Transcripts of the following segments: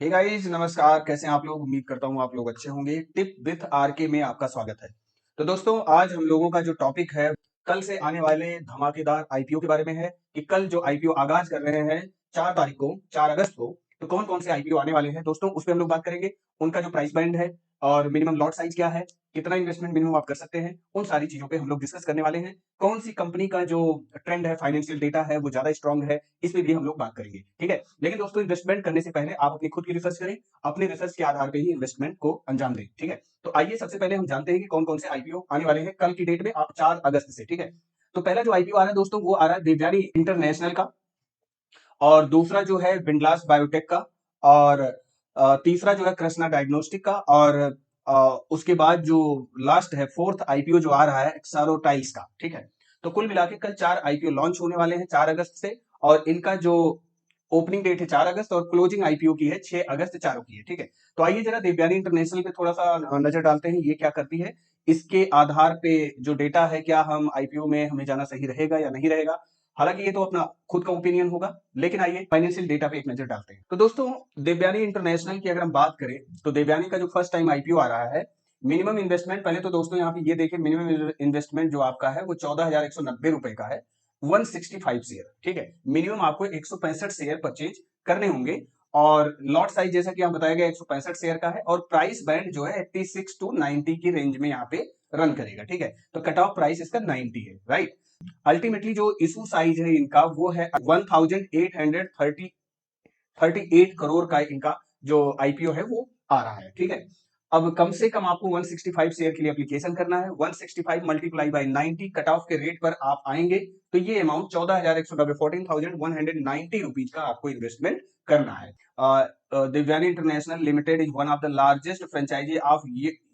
Hey guys, नमस्कार। कैसे हैं आप लोग? उम्मीद करता हूँ आप लोग अच्छे होंगे। टिप विथ आरके में आपका स्वागत है। तो दोस्तों, आज हम लोगों का जो टॉपिक है कल से आने वाले धमाकेदार आईपीओ के बारे में है कि कल जो आईपीओ आगाज कर रहे हैं 4 तारीख को, 4 अगस्त को, तो कौन कौन से आईपीओ आने वाले हैं दोस्तों, उस पर हम लोग बात करेंगे। उनका जो प्राइस बैंड है और मिनिमम लॉट साइज क्या है, कितना इन्वेस्टमेंट मिनिमम आप कर सकते हैं, उन सारी चीजों पे हम लोग डिस्कस करने वाले हैं। कौन सी कंपनी का जो ट्रेंड है, फाइनेंशियल डेटा है, वो ज्यादा स्ट्रांग है, इस पे भी हम लोग बात करेंगे। ठीक है, लेकिन दोस्तों इन्वेस्टमेंट करने से पहले आप अपनी खुद की रिसर्च करें। अपने रिसर्च के आधार पे ही इन्वेस्टमेंट को अंजाम दें। ठीक है, तो आइए सबसे पहले हम जानते हैं कि कौन कौन से आईपीओ आने वाले हैं कल की डेट में, 4 अगस्त से। ठीक है, तो पहला जो आईपीओ आ रहा है दोस्तों, वो आ रहा है देवयानी इंटरनेशनल का, और दूसरा जो है विंडलास बायोटेक का, और तीसरा जो है कृष्णा डायग्नोस्टिक का, और उसके बाद जो लास्ट है, फोर्थ आईपीओ जो आ रहा है एक्सारो टाइल्स का। ठीक है, तो कुल मिला के कल 4 आईपीओ लॉन्च होने वाले हैं 4 अगस्त से, और इनका जो ओपनिंग डेट है 4 अगस्त, और क्लोजिंग आईपीओ की है 6 अगस्त, चारों की है। ठीक है, तो आइए जरा देवयानी इंटरनेशनल पे थोड़ा सा नजर डालते हैं, ये क्या करती है। इसके आधार पे जो डेटा है, क्या हम आईपीओ में हमें जाना सही रहेगा या नहीं रहेगा। हालांकि ये तो अपना खुद का ओपिनियन होगा, लेकिन आइए फाइनेंशियल डेटा पे एक नजर डालते हैं। तो दोस्तों, देवयानी इंटरनेशनल की अगर हम बात करें, तो देवयानी का जो फर्स्ट टाइम आईपीओ आ रहा है, मिनिमम इन्वेस्टमेंट पहले तो दोस्तों यहाँ पे ये देखिए, मिनिमम इन्वेस्टमेंट जो आपका है वो 14,190 रुपए का है। 165 शेयर। ठीक है, मिनिमम आपको 165 शेयर परचेज करने होंगे, और लॉट साइज जैसा कि हम बताया गया 165 शेयर का है, और प्राइस बैंड जो है 86 टू 90 की रेंज में यहाँ पे रन करेगा। ठीक है, तो कट ऑफ प्राइस इसका 90 है, राइट। अल्टीमेटली जो इशू साइज है इनका, वो है 1838 करोड़ का इनका जो आईपीओ है वो आ रहा है। ठीक है, अब कम से कम आपको 165 शेयर के लिए एप्लीकेशन करना है। 165 मल्टीप्लाई बाई 90 कट ऑफ के रेट पर आप आएंगे, तो ये अमाउंट 14,190, 14,190 रुपीज का आपको इन्वेस्टमेंट करना है। Devyani international limited is one of the largest franchise of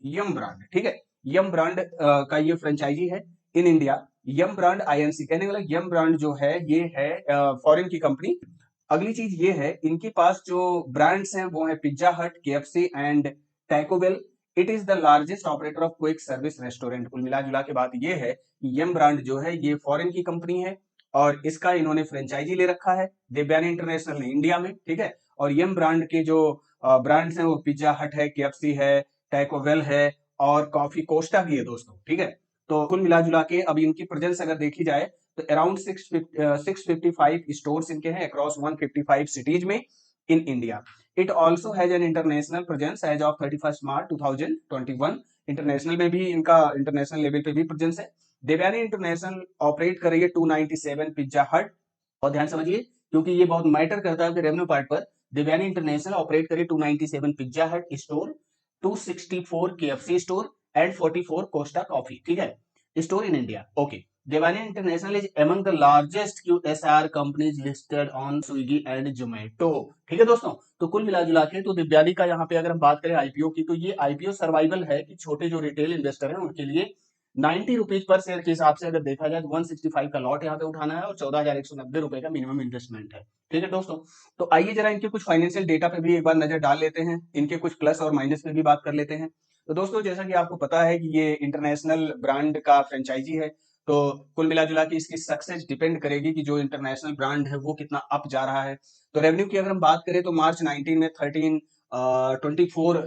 Yum brand. ठीक है, यम ब्रांड का ये फ्रेंचाइजी है in India. Yum brand Inc, कहने वाला यम ब्रांड जो है ये है फॉरेन की कंपनी। अगली चीज ये है, इनके पास जो ब्रांड्स हैं वो है pizza hut, KFC and Taco Bell. It is the largest operator of quick service restaurant. कुल मिला जुला के बात ये है कि यम ब्रांड जो है ये फॉरेन की कंपनी है, और इसका इन्होंने फ्रेंचाइजी ले रखा है देवयानी इंटरनेशनल ने इंडिया में। ठीक है, और यम ब्रांड के जो ब्रांड्स हैं वो पिज्जा हट है, केएफसी है, टैको बेल है, और कॉफी कोस्टा भी है दोस्तों। ठीक है, तो कुल मिला जुला के अब इनकी प्रेजेंस अगर देखी जाए, तो अराउंड 655 स्टोर्स इनके हैं अक्रॉस 155 सिटीज में in India. It also has an international presence as of 31 March 2021। International में भी इनका, इंटरनेशनल लेवल पे भी प्रेजेंस है। देवयानी इंटरनेशनल ऑपरेट कर रही है 297 पिज्जा हट, और ध्यान समझिए क्योंकि ये बहुत मैटर करता है रेवेन्यू पार्ट पर। देवयानी इंटरनेशनल ऑपरेट करी 297 पिज्जा हट store, 264 KFC store and 44 Costa coffee. ठीक है, store in India. Okay, Devani International is among the largest QSR companies listed on Swiggy and Zomato। ठीक है दोस्तों, तो कुल मिला जुला के तो दिव्यानी का यहाँ पे अगर हम बात करें आईपीओ की, तो ये आईपीओ सर्वाइवल है कि छोटे जो रिटेल इन्वेस्टर हैं उनके लिए 90 रुपीज पर शेयर के हिसाब से अगर देखा जाए तो 165 का लॉट यहाँ पे उठाना है, और 14,190 रुपए का मिनिमम इन्वेस्टमेंट है। ठीक है दोस्तों, तो आइए जरा इनके कुछ फाइनेंशियल डेटा पे भी एक बार नजर डाल लेते हैं, इनके कुछ प्लस और माइनस पे भी बात कर लेते हैं। तो दोस्तों, जैसा कि आपको पता है कि ये इंटरनेशनल ब्रांड का फ्रेंचाइजी है, तो कुल मिला जुला के इसकी सक्सेस डिपेंड करेगी कि जो इंटरनेशनल ब्रांड है वो कितना अप जा रहा है। तो रेवेन्यू की अगर हम बात करें, तो मार्च 19 में 24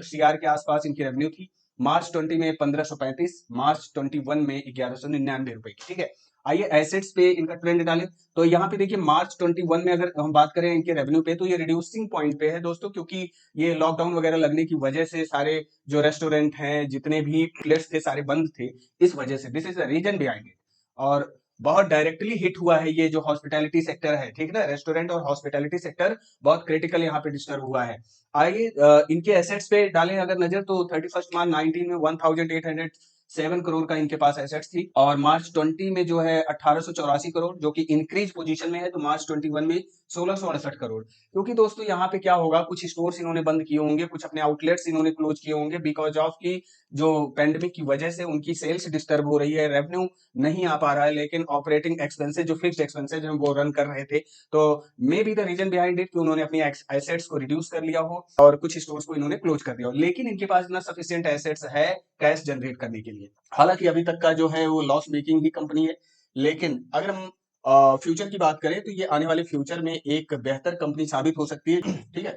CR के आसपास इनकी रेवेन्यू थी। मार्च 20 में 1535, मार्च 21 में 1199 रुपए की। ठीक है, आइए एसेट्स पे इनका ट्रेंड डालें, तो यहाँ पे देखिए मार्च 21 में अगर हम बात करें इनके रेवेन्यू पे, तो ये रिड्यूसिंग पॉइंट पे है दोस्तों, क्योंकि ये लॉकडाउन वगैरह लगने की वजह से सारे जो रेस्टोरेंट हैं, जितने भी प्लेस थे, सारे बंद थे। इस वजह से this is the reason behind it. और बहुत डायरेक्टली हिट हुआ है ये जो हॉस्पिटैलिटी सेक्टर है। ठीक है ना, रेस्टोरेंट और हॉस्पिटैलिटी सेक्टर बहुत क्रिटिकल यहाँ पे डिस्टर्ब हुआ है। आइए इनके एसेट्स पे डालें अगर नजर, तो 31 मार्च 19 में 1807 करोड़ का इनके पास एसेट्स थी, और मार्च 20 में जो है 1884 करोड़, जो कि इंक्रीज पोजीशन में है। तो मार्च 21 में 1668 करोड़। क्योंकि दोस्तों यहाँ पे क्या होगा, कुछ स्टोर्स इन्होंने बंद किए होंगे, कुछ अपने आउटलेट्स इन्होंने क्लोज किए होंगे, बिकॉज ऑफ की जो पेंडेमिक की वजह से उनकी सेल्स डिस्टर्ब हो रही है, रेवेन्यू नहीं आ पा रहा है, लेकिन ऑपरेटिंग एक्सपेंसेस जो फिक्स्ड एक्सपेंसेस हैं वो रन कर रहे थे। तो maybe the reason behind it कि उन्होंने अपनी एसेट्स को रिड्यूस कर लिया हो, और कुछ स्टोर्स को इन्होंने क्लोज कर दिया हो, लेकिन इनके पास इतना सफिशिएंट एसेट्स है कैश जनरेट करने के लिए। हालांकि अभी तक का जो है वो लॉस मेकिंग ही कंपनी है, लेकिन अगर हम फ्यूचर की बात करें, तो ये आने वाले फ्यूचर में एक बेहतर कंपनी साबित हो सकती है। ठीक है,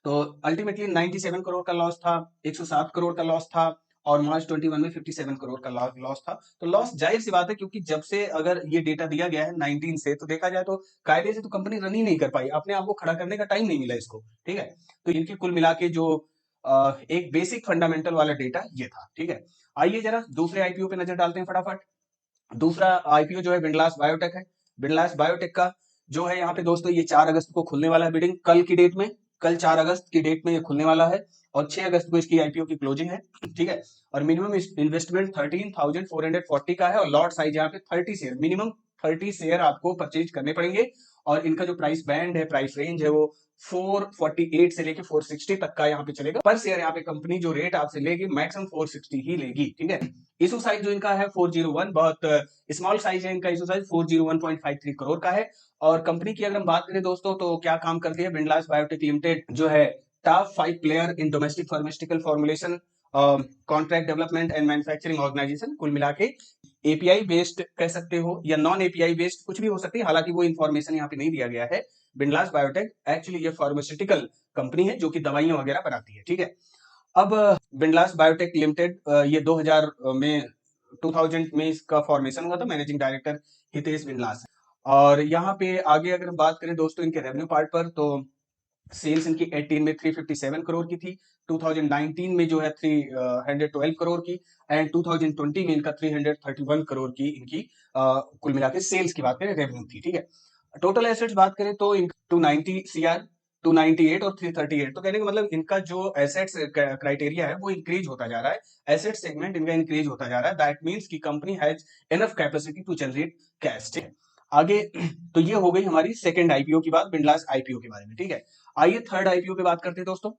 तो अल्टीमेटली 97 करोड़ का लॉस था, 107 करोड़ का लॉस था, और मार्च 21 में 57 करोड़ का लॉस था। तो लॉस जाहिर सी बात है, क्योंकि जब से अगर ये डेटा दिया गया है 19 से, तो देखा जाए तो कायदे से तो कंपनी रन ही नहीं कर पाई, अपने आप को खड़ा करने का टाइम नहीं मिला इसको, ठीक है। तो इनकी कुल मिला के जो एक बेसिक फंडामेंटल वाला डेटा ये था, ठीक है। आइए जरा दूसरे आईपीओ पे नजर डालते हैं फटाफट। दूसरा आईपीओ जो है विंडलास बायोटेक है। विंडलास बायोटेक का जो है यहाँ पे दोस्तों, ये 4 अगस्त को खुलने वाला है बिडिंग, कल की डेट में, कल 4 अगस्त की डेट में ये खुलने वाला है, और 6 अगस्त को इसकी आईपीओ की क्लोजिंग है, ठीक है। और मिनिमम इन्वेस्टमेंट 13,440 का है, और लॉट साइज यहाँ पे 30 शेयर, मिनिमम 30 शेयर आपको परचेज करने पड़ेंगे। और इनका जो प्राइस बैंड है, प्राइस रेंज है, वो 448 से लेके 460 तक का यहाँ पे चलेगा पर शेयर। यहाँ पे कंपनी जो रेट आपसे लेगी मैक्सिमम 460 ही लेगी, ठीक है। इशू साइज जो इनका है 401, बहुत स्मॉल साइज है इनका। इशू साइज 401.53 करोड़ का है। और कंपनी की अगर हम बात करें दोस्तों, तो क्या काम करती है विंडलास बायोटेक लिमिटेड, जो है top 5 player in domestic pharmaceutical formulation, contract development and manufacturing organisation. कुल मिला के एपीआई बेस्ड कह सकते हो या नॉन एपीआई बेस्ड, कुछ भी हो सकती है, हालांकि वो इन्फॉर्मेशन यहाँ पे नहीं दिया गया है। विंडलास बायोटेक एक्चुअली ये फार्मास्यूटिकल कंपनी है जो कि दवाइयां वगैरह बनाती है, ठीक है। अब विंडलास बायोटेक लिमिटेड, ये 2000 में 2000 में इसका फॉर्मेशन हुआ था। मैनेजिंग डायरेक्टर हितेश विंडलास है। और यहाँ पे आगे अगर बात करें दोस्तों इनके रेवेन्यू पार्ट पर, तो सेल्स इनकी 18 में 357 करोड़ की थी, 2019 में जो है 312 करोड़ की, एंड 2020 में इनका 331 करोड़ की इनकी कुल मिला के सेल्स की बात करें रेवेन्यू थी, ठीक है। टोटल एसेट्स बात करें तो 290 सीआर, 298 और 338। तो कहने का मतलब इनका जो एसेट्स क्राइटेरिया है वो इंक्रीज होता जा रहा है, एसेट सेगमेंट इनका इंक्रीज होता जा रहा है। दैट मींस कि company has enough capacity to generate cash, ठीक है। आगे तो ये हो गई हमारी सेकंड आईपीओ की बात, विंडलास आईपीओ के बारे में, ठीक है। आइए थर्ड आईपीओ पे बात करते हैं दोस्तों।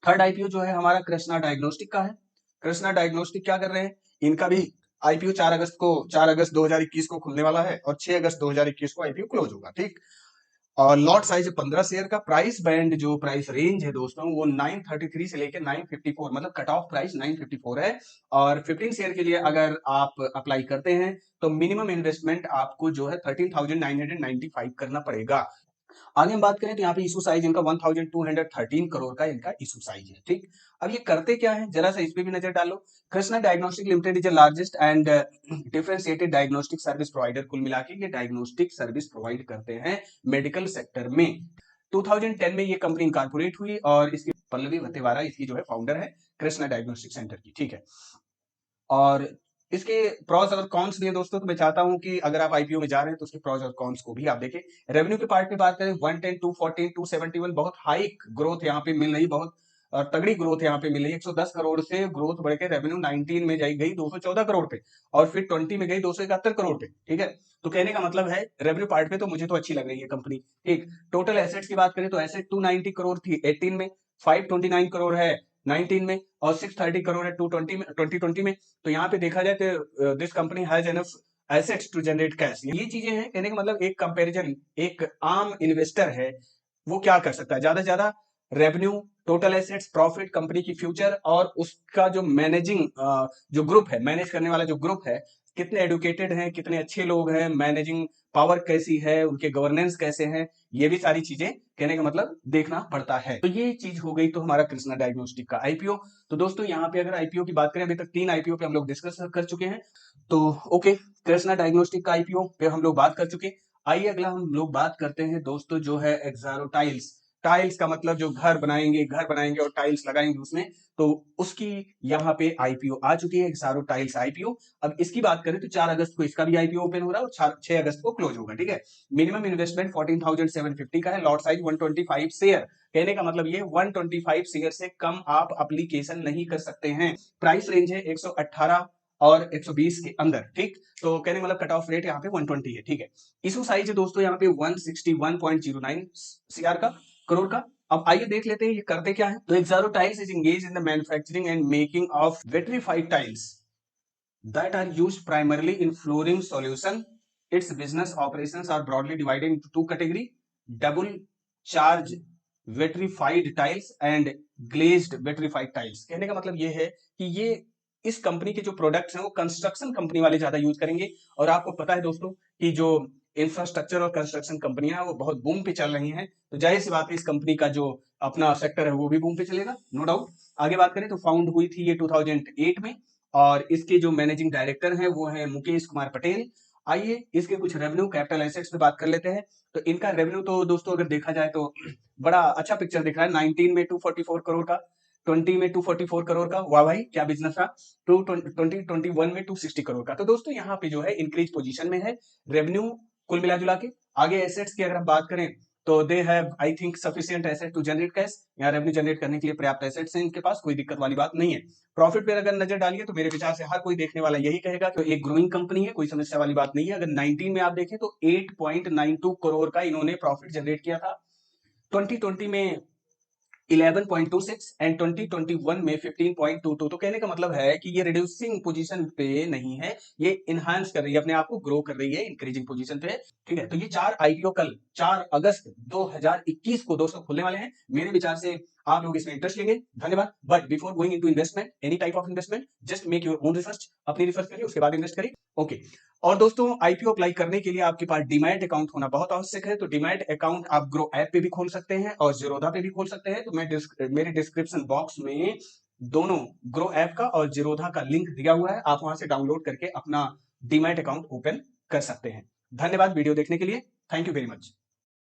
थर्ड आईपीओ जो है हमारा कृष्णा डायग्नोस्टिक का है। कृष्णा डायग्नोस्टिक क्या कर रहे हैं, इनका भी आईपीओ 4 अगस्त 2021 को खुलने वाला है, और 6 अगस्त 2021 को आईपीओ क्लोज होगा, ठीक। और लॉट साइज 15 शेयर का। प्राइस बैंड जो प्राइस रेंज है दोस्तों, वो 933 से लेकर 954, मतलब कट ऑफ प्राइस 954 है। और 15 शेयर के लिए अगर आप अप्लाई करते हैं, तो मिनिमम इन्वेस्टमेंट आपको जो है 13,995 करना पड़ेगा। आगे हम बात करें तो यहाँ पे इशू साइज इनका 1213 करोड़ का इनका इशू साइज है, ठीक। अब ये करते क्या है, जरा सा इस पे भी नजर डालो। Krishna diagnostic limited is the largest and differentiated diagnostic service provider. कुल मिला के ये डायग्नोस्टिक सर्विस प्रोवाइड करते हैं मेडिकल सेक्टर में। 2010 में ये कंपनी इनकॉर्पोरेट हुई, और इसकी पल्लवी भत्तेवारा इसकी जो है फाउंडर है कृष्णा डायग्नोस्टिक सेंटर की, ठीक है। और इसके प्रॉस और कॉन्स भी है दोस्तों, तो मैं चाहता हूं कि अगर आप आईपीओ में जा रहे हैं तो उसके प्रॉस और कॉन्स को भी आप देखें। रेवेन्यू के पार्ट में बात करें, 110, 214, 271, बहुत हाई ग्रोथ यहाँ पे मिल रही, बहुत तगड़ी ग्रोथ यहाँ पे मिल रही है। 110 करोड़ से ग्रोथ बढ़ के रेवेन्यू 19 में जाई गई 214 करोड़ पे, और फिर 20 में गई 271 करोड़ पे, ठीक है। तो कहने का मतलब है रेवेन्यू पार्ट पे तो मुझे तो अच्छी लग रही है कंपनी, ठीक। टोटल एसेट्स की बात करें तो एसेट 290 करोड़ थी 18 में, 529 करोड़ है 19 में, और 630 करोड़ है 220 में, 2020 में। तो यहाँ पे देखा जाए तो this company has enough assets to generate cash. ये चीजें हैं, कहने का मतलब एक कंपैरिजन, एक आम इन्वेस्टर है वो क्या कर सकता है, ज्यादा से ज्यादा revenue, total assets, profit, company की फ्यूचर, और उसका जो मैनेजिंग जो ग्रुप है, मैनेज करने वाला जो ग्रुप है, कितने एडुकेटेड हैं, कितने अच्छे लोग हैं, मैनेजिंग पावर कैसी है, उनके गवर्नेंस कैसे हैं, ये भी सारी चीजें कहने का मतलब देखना पड़ता है। तो ये चीज हो गई तो हमारा कृष्णा डायग्नोस्टिक का आईपीओ। तो दोस्तों यहाँ पे अगर आईपीओ की बात करें, अभी तक 3 आईपीओ पे हम लोग डिस्कस कर चुके हैं। तो ओके, कृष्णा डायग्नोस्टिक का आईपीओ पे हम लोग बात कर चुके। आइए अगला हम लोग बात करते हैं दोस्तों, जो है एक्सारो टाइल्स। टाइल्स का मतलब जो घर बनाएंगे और टाइल्स लगाएंगे उसमें, तो उसकी यहाँ पे आईपीओ आ चुकी है, एक्सारो टाइल्स आईपीओ। अब इसकी बात करें तो 4 अगस्त को इसका भी आईपीओ ओपन हो रहा है, और 6 अगस्त को क्लोज होगा, ठीक है। मिनिमम इन्वेस्टमेंट 14,750 का है, लॉट साइज 125 शेयर। कहने का मतलब ये 125 शेयर से कम आप एप्लीकेशन नहीं कर सकते हैं। प्राइस रेंज है 118 और 120 के अंदर, ठीक। तो कहने का मतलब कट ऑफ रेट यहाँ पे 120 है, ठीक है। इशू साइज है दोस्तों यहाँ पे 161.09 सीआर का, करोड़ का। अब आइए देख लेते हैं ये करते क्या है। तो Exxaro tiles is engage in the manufacturing and making of vitrified tiles that are used primarily in flooring solution. Its business operations are broadly divided into two categories: double charge vitrified tiles and glazed vitrified tiles। कहने का मतलब ये है कि ये इस company के जो प्रोडक्ट्स हैं वो कंस्ट्रक्शन कंपनी वाले ज्यादा यूज करेंगे। और आपको पता है दोस्तों कि जो इंफ्रास्ट्रक्चर और कंस्ट्रक्शन कंपनियां हैं वो बहुत बूम पे चल रही हैं, तो जाहिर सी बात है इस कंपनी का जो अपना सेक्टर है वो भी बूम पे चलेगा, नो डाउट। आगे बात करें तो फाउंड हुई थी ये 2008 में, और इसके जो मैनेजिंग डायरेक्टर हैं वो है मुकेश कुमार पटेल। आइए इसके कुछ रेवेन्यू कैपिटल एसेट्स पे बात कर लेते हैं। तो इनका रेवेन्यू तो दोस्तों अगर देखा जाए तो बड़ा अच्छा पिक्चर दिख रहा है। 19 में 244 करोड़ का, 20 में 244 करोड़ का, वाह भाई क्या बिजनेस रहा। 2021 में 260 करोड़ का। तो दोस्तों यहाँ पे जो है इंक्रीज पोजीशन में है रेवेन्यू कुल मिला जुला के। आगे एसेट्स की अगर हम बात करें तो they have I think sufficient asset to generate cash, यहाँ रेवेन्यू जनरेट करने के लिए पर्याप्त एसेट्स हैं इनके पास, कोई दिक्कत वाली बात नहीं है। प्रॉफिट पर अगर नजर डालिए तो मेरे विचार से हर कोई देखने वाला यही कहेगा कि एक ग्रोइंग कंपनी है, कोई समस्या वाली बात नहीं है। अगर 19 में आप देखें तो 8.92 करोड़ का इन्होंने प्रॉफिट जनरेट किया था, 2020 में 11.26 एंड 2021 में 15.22। तो कहने का मतलब है कि ये रिड्यूसिंग पोजीशन पे नहीं है, ये इनहांस कर रही है अपने आप को, ग्रो कर रही है, इंक्रीजिंग पोजीशन पे है। ठीक है, तो ये 4 आईपीओ कल 4 अगस्त 2021 को दोस्तों खुलने वाले हैं। मेरे विचार से आप लोग इसमें इंटरेस्ट लेंगे, धन्यवाद। But before going into investment, any type of investment, just make your own research, अपनी रिसर्च करिए उसके बाद इन्वेस्ट करिए। ओके। और दोस्तों आईपीओ अप्लाई करने के लिए आपके पास डीमैट अकाउंट होना बहुत आवश्यक है। तो डीमैट अकाउंट आप ग्रो ऐप पे भी खोल सकते हैं और जीरोधा पे भी खोल सकते हैं। तो मैं मेरे डिस्क्रिप्शन बॉक्स में दोनों ग्रो ऐप का और जीरोधा का लिंक दिया हुआ है, आप वहां से डाउनलोड करके अपना डीमैट अकाउंट ओपन कर सकते हैं। धन्यवाद वीडियो देखने के लिए, थैंक यू वेरी मच।